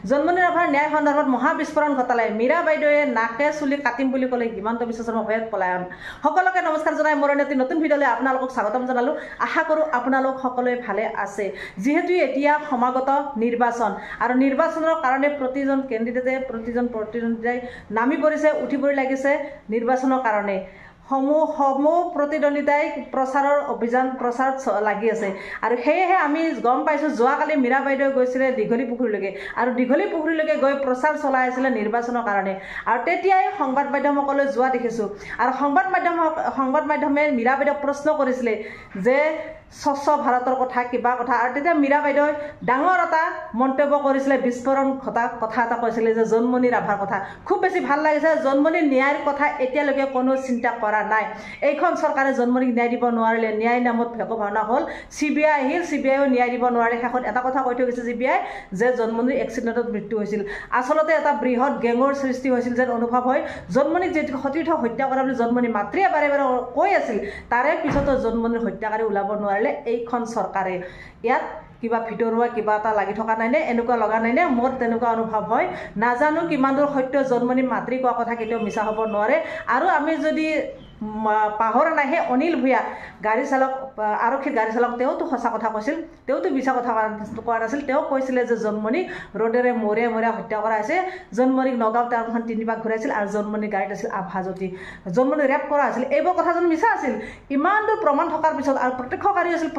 জন্মনি ৰাভাৰ ন্যায় সন্দৰ্ভত মহাবিস্ফোৰণ ঘটালে মীৰা বাইদেৱে নাকে চুলি কাটিম বুলি ক'লে হিমন্ত বিশ্ব শৰ্মা ভয়ত পলায়ন সকলোকে নমস্কাৰ জনাই মোৰ এটি নতুন ভিডিঅ'লৈ আপোনালোকক স্বাগতম জনালোঁ আশা কৰোঁ আপোনালোক সকলোৱে ভালে আছে যিহেতু এতিয়া সমাগত নিৰ্বাচন আৰু নিৰ্বাচনৰ কাৰণে প্ৰতিজন কেণ্ডিডেটে প্ৰতিদ্বন্দ্বিতাই নামি পৰিছে উঠি পৰি লাগিছে নিৰ্বাচনৰ কাৰণে সমূহ প্ৰতিদ্বন্দ্বিতাই প্ৰচাৰৰ অভিযান প্ৰচাৰত লাগি আছে আৰু সেয়েহে আমি গম পাইছোঁ যোৱাকালি মীৰা বাইদেৱে গৈছিলে দীঘলী পুখুৰীলৈকে আৰু দীঘলী পুখুৰীলৈকে গৈ প্ৰচাৰ চলাই আছিলে নিৰ্বাচনৰ কাৰণে আৰু তেতিয়াই সংবাদ মাধ্যমসকলে যোৱা দেখিছোঁ আৰু সংবাদ মাধ্যমে মীৰা বাইদেউক প্ৰশ্ন কৰিছিলে যে স্বচ্ছ ভাৰতৰ কথা কিবা কথা আৰু তেতিয়া মীৰা বাইদেৱে ডাঙৰ এটা মন্তব্য কৰিছিলে বিস্ফোৰণ ঘটা কথা এটা কৈছিলে যে জন্মনি ৰাভাৰ কথা খুব বেছি ভাল লাগিছে জন্মনি ন্যায়ৰ কথা এতিয়ালৈকে কোনো চিন্তা কৰা নাই এইখন চৰকাৰে জন্মনিক ন্যায় দিব নোৱাৰিলে ন্যায় নামত ভেকু ভাওনা হ'ল CBI আহিল CBIও ন্যায় দিব নোৱাৰিলে শেষত এটা কথা কৈ থৈ গৈছে CBI যে জন্মনিৰ এক্সিডেণ্টত মৃত্যু হৈছিল আচলতে এটা বৃহৎ গেঙৰ সৃষ্টি হৈছিল যেন অনুভৱ হয় জন্মনিক যে সতীৰ্থ হত্যা কৰা বুলি জন্মনি মাতৃয়ে বাৰে বাৰে কৈ আছিল তাৰে পিছতো জন্মনিৰ হত্যাকাৰী ওলাব নোৱাৰিলে এইখন চৰকাৰে ইয়াত কিবা ভিতৰুৱা কিবা এটা লাগি থকা নাই নে এনেকুৱা লগা নাই নে মোৰ তেনেকুৱা অনুভৱ হয় নাজানো কিমান দূৰ সত্য জন্মনি মাতৃ কোৱা কথা কেতিয়াও মিছা হ'ব নোৱাৰে আৰু আমি যদি পাহৰা নাই হে অনিল ভূঞা গাড়ী চালক আৰক্ষীৰ গাড়ী চালক তেওঁতো সঁচা কথা কৈছিল তেওঁতো মিছা কথা কোৱা নাছিল তেওঁ কৈছিলে যে জন্মনিক ৰ'দেৰে মৰে হত্যা কৰা হৈছে জন্মনিক নগাঁও টাউনখন 3 বাৰ ঘূৰাইছিল আৰু জন্মনিৰ গাড়ীত আছিল আভাজ্যোতি জন্মনিক ৰেপ কৰা হৈছিল এইবোৰ কথা যেন মিছা আছিল ইমান দূৰ প্ৰমাণ থকাৰ পিছত আৰু প্ৰত্যক্ষকাৰী আছিল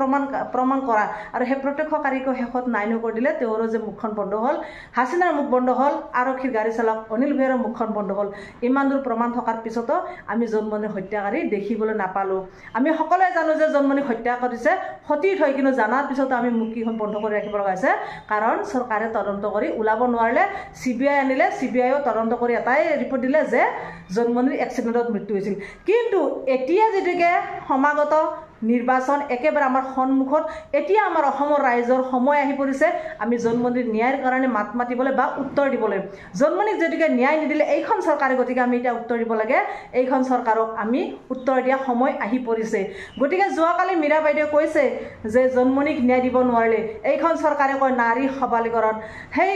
প্ৰমাণ কৰা আৰু সেই প্ৰত্যক্ষকাৰীকো শেষত নাইনো কৰি দিলে তেওঁৰ যে মুখখন বন্ধ হ'ল হাছিনাৰ মুখ বন্ধ হ'ল আৰক্ষীৰ গাড়ী চালক অনিল ভূঞাৰ মুখখন বন্ধ হ'ল ইমান দূৰ প্ৰমাণ থকাৰ পিছতো আমি জন্মনিৰ হত্যাকাৰী দেখিবলৈ নাপালোঁ আমি সকলোৱে জানো যে জন্মনিক হত্যা কৰিছে সতীৰ্থ হৈ কিন্তু জানাৰ পিছতো আমি মুখখন বন্ধ কৰি ৰাখিব লগা হৈছে কাৰণ চৰকাৰে তদন্ত কৰি ওলাব নোৱাৰিলে CBI আনিলে CBIও তদন্ত কৰি এটাই ৰিপৰ্ট দিলে যে জন্মনিৰ এক্সিডেণ্টত মৃত্যু হৈছিল কিন্তু এতিয়া যেতিয়াকে সমাগত নিৰ্বাচন একেবাৰে আমাৰ সন্মুখত এতিয়া আমাৰ অসমৰ ৰাইজৰ সময় আহি পৰিছে আমি জন্মনিৰ ন্যায়ৰ কাৰণে মাত মাতিবলৈ বা উত্তৰ দিবলৈ জন্মনিক যেতিয়াকে ন্যায় নিদিলে এইখন চৰকাৰে গতিকে আমি এতিয়া উত্তৰ দিব লাগে এইখন চৰকাৰক আমি উত্তৰ দিয়া সময় আহি পৰিছে গতিকে যোৱাকালি মীৰা বাইদেৱে কৈছে যে জন্মনিক ন্যায় দিব নোৱাৰিলে এইখন চৰকাৰে কয় নাৰী সবলীকৰণ সেই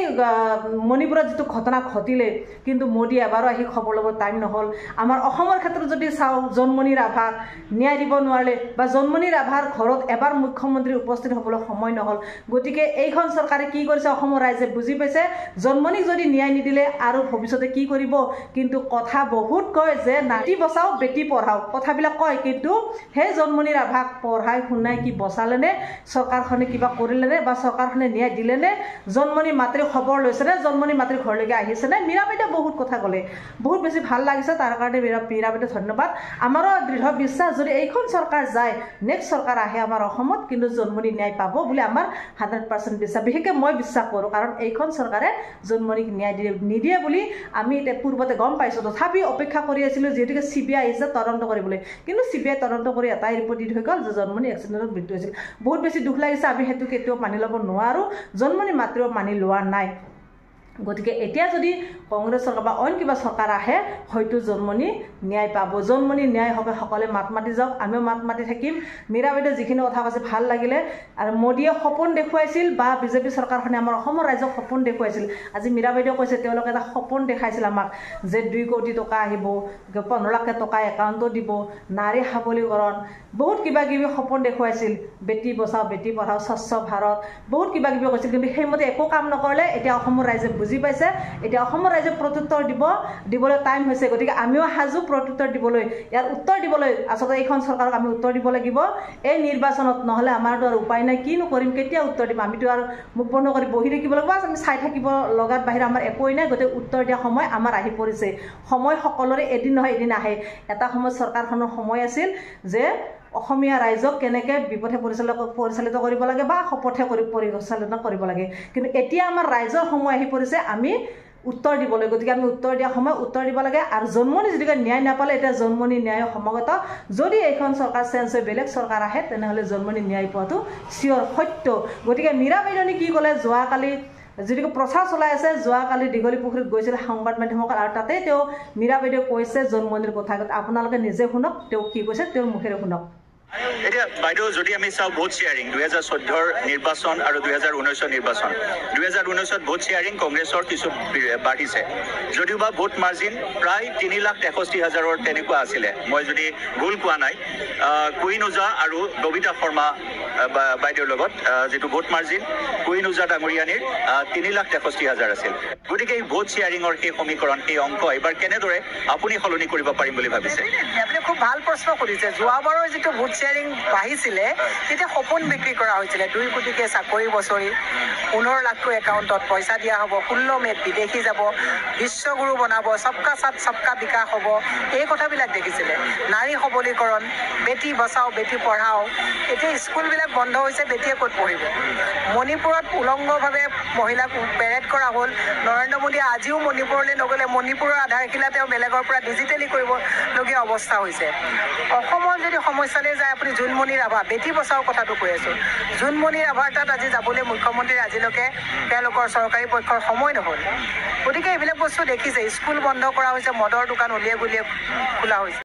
মণিপুৰত যিটো ঘটনা ঘটিলে কিন্তু মোদী এবাৰো আহি খবৰ ল'ব টাইম নহ'ল আমাৰ অসমৰ ক্ষেত্ৰত যদি চাওঁ জন্মনি ৰাভাক ন্যায় দিব নোৱাৰিলে বা জন্মনি ৰাভাৰ ঘৰত এবাৰ মুখ্যমন্ত্ৰী উপস্থিত হ'বলৈ সময় নহ'ল গতিকে এইখন চৰকাৰে কি কৰিছে অসমৰ ৰাইজে বুজি পাইছে জন্মনিক যদি ন্যায় নিদিলে আৰু ভৱিষ্যতে কি কৰিব কিন্তু কথা বহুত কয় যে নাতি বচাও বেটি পঢ়াও কথাবিলাক কয় কিন্তু সেই জন্মনি ৰাভাক পঢ়াই শুনাই কি বচালেনে চৰকাৰখনে কিবা কৰিলেনে বা চৰকাৰখনে ন্যায় দিলেনে জন্মনি মাতৃৰ খবৰ লৈছেনে জন্মনি মাতৃৰ ঘৰলৈকে আহিছেনে মীৰা বাইদেৱে বহুত কথা ক'লে বহুত বেছি ভাল লাগিছে তাৰ কাৰণে মীৰা বাইদেৱে ধন্যবাদ আমাৰো দৃঢ় বিশ্বাস যদি এইখন চৰকাৰ যায় নেক্সট চৰকাৰ আহে আমাৰ অসমত কিন্তু জন্মনি ন্যায় পাব বুলি আমাৰ 100% বিশ্বাস বিশেষকৈ মই বিশ্বাস কৰোঁ কাৰণ এইখন চৰকাৰে জন্মনিক ন্যায় নিদিয়ে বুলি আমি এতিয়া পূৰ্বতে গম পাইছোঁ তথাপি অপেক্ষা কৰি আছিলোঁ যিহেতুকে CBI আহিছে তদন্ত কৰিবলৈ কিন্তু CBI তদন্ত কৰি এটাই ৰিপৰ্ট দি থৈ গ'ল যে জন্মনি এক্সিডেণ্টত মৃত্যু হৈছিল বহুত বেছি দুখ লাগিছে আমি সেইটো কেতিয়াও মানি ল'ব নোৱাৰোঁ জন্মনি মাতৃও মানি লোৱা নাই গতিকে এতিয়া যদি কংগ্ৰেছ চৰকাৰ বা অইন কিবা চৰকাৰ আহে হয়তো জন্মনি ন্যায় পাব জন্মনি ন্যায় হবে সকলে মাত মাতি যাওক আমিও মাত মাতি থাকিম মীৰা বাইদেৱে যিখিনি কথা কৈছে ভাল লাগিলে আৰু মোদীয়ে সপোন দেখুৱাইছিল বা বিজেপি চৰকাৰখনে আমাৰ অসমৰ ৰাইজক সপোন দেখুৱাইছিল আজি মীৰা বাইদেৱে কৈছে তেওঁলোকে এটা সপোন দেখাইছিল আমাক যে 2 কোটি টকা আহিব 15 লাখ টকা একাউণ্টত দিব নাৰী সবলীকৰণ বহুত কিবা কিবি সপোন দেখুৱাইছিল বেটি বচাও বেটি পঢ়াও স্বচ্ছ ভাৰত বহুত কিবা কিবি কৈছিল কিন্তু সেইমতে একো কাম নকৰিলে এতিয়া অসমৰ ৰাইজে বুজি পাইছে এতিয়া অসমৰ ৰাইজে প্ৰত্যুত্তৰ দিবলৈ টাইম হৈছে গতিকে আমিও হাজু প্ৰত্যুত্তৰ দিবলৈ ইয়াৰ উত্তৰ দিবলৈ আচলতে এইখন চৰকাৰক আমি উত্তৰ দিব লাগিব এই নিৰ্বাচনত নহ'লে আমাৰতো আৰু উপায় নাই কিনো কৰিম কেতিয়া উত্তৰ দিম আমিতো আৰু মুখ বন্ধ কৰি বহি থাকিব লাগিব আমি চাই থাকিব লগাত বাহিৰে আমাৰ একোৱেই নাই গতিকে উত্তৰ দিয়া সময় আমাৰ আহি পৰিছে সময় সকলোৰে এদিন নহয় এদিন আহে এটা সময় চৰকাৰখনৰ সময় আছিল যে অসমীয়া ৰাইজক কেনেকৈ বিপথে পৰিচালিত কৰিব লাগে বা সপথে পৰিচালনা কৰিব লাগে কিন্তু এতিয়া আমাৰ ৰাইজৰ সময় আহি পৰিছে আমি উত্তৰ দিবলৈ গতিকে আমি উত্তৰ দিয়া সময় উত্তৰ দিব লাগে আৰু জন্মনি যেতিয়াকৈ ন্যায় নাপালে এতিয়া জন্মনি ন্যায় সমাগত যদি এইখন চৰকাৰ চেঞ্জ হৈ বেলেগ চৰকাৰ আহে তেনেহ'লে জন্মনি ন্যায় পোৱাটো চিয়ৰ সত্য গতিকে মীৰা বাইদেৱে কি ক'লে যোৱাকালি যেটিকে প্ৰচাৰ চলাই আছে যোৱাকালি দীঘলী পুখুৰীত গৈছিল সংবাদ মাধ্যমক আৰু তাতে তেওঁ মীৰা বাইদেৱে কৈছে জন্মনিৰ কথা আপোনালোকে নিজে শুনক তেওঁ কি কৈছে তেওঁৰ মুখেৰে শুনক এতিয়া বাইদেউ যদি আমি চাওঁ ভোট শ্বেয়াৰিং 2014 নিৰ্বাচন আৰু 2019 নিৰ্বাচন 2019 ভোট শ্বেয়াৰিং কংগ্ৰেছৰ কিছু বাঢ়িছে যদিও বা ভোট মাৰ্জিন প্ৰায় 3,63,000 তেনেকুৱা আছিলে মই যদি ভুল কোৱা নাই কুইন ওজা আৰু ববিতা শৰ্মা বাইদেউৰ লগত যেটো ভোট মাৰ্জিন কুইন ওজা ডাঙৰীয়ানীৰ 3,63,000 আছিল গতিকে এই ভোট শ্বেয়াৰিঙৰ সেই সমীকৰণ এই অংক এবাৰ কেনেদৰে আপুনি সলনি কৰিব পাৰিম বুলি ভাবিছে আপুনি খুব ভাল প্ৰশ্ন কৰিছে যোৱাবাৰৰ যেটো ভোট শ্বেয়াৰিং বাঢ়িছিলে তেতিয়া সপোন বিক্ৰী কৰা হৈছিলে 2 কোটিকে চাকৰি বছৰি 15 লাখকৈ একাউণ্টত পইচা দিয়া হ'ব 16 মেত বিদেশী যাব বিশ্বগুৰু বনাব সবকা সাথ সবকা বিকাশ হ'ব এই কথাবিলাক দেখিছিলে নাৰী সবলীকৰণ বেটি বচাও বেটি পঢ়াও এতিয়া স্কুলবিলাক বন্ধ হৈছে বেটিয়ে ক'ত পঢ়িব মণিপুৰত উলংগভাৱে মহিলাক পেৰেড কৰা হ'ল নৰেন্দ্ৰ মোদীয়ে আজিও মণিপুৰলৈ নগ'লে মণিপুৰৰ আধাৰশিলা তেওঁ বেলেগৰ পৰা ডিজিটেলি কৰিবলগীয়া অৱস্থা হৈছে অসমৰ যদি সমস্যালৈ যায় আপুনি জোনমণি ৰাভা বেটি বচাও কথাটো কৈ আছোঁ জোনমণি ৰাভাৰ তাত আজি যাবলৈ মুখ্যমন্ত্ৰীৰ আজিলৈকে তেওঁলোকৰ চৰকাৰী পক্ষৰ সময় নহ'ল গতিকে এইবিলাক বস্তু দেখিছে স্কুল বন্ধ কৰা হৈছে মদৰ দোকান উলিয়াই গুলিয়াই খোলা হৈছে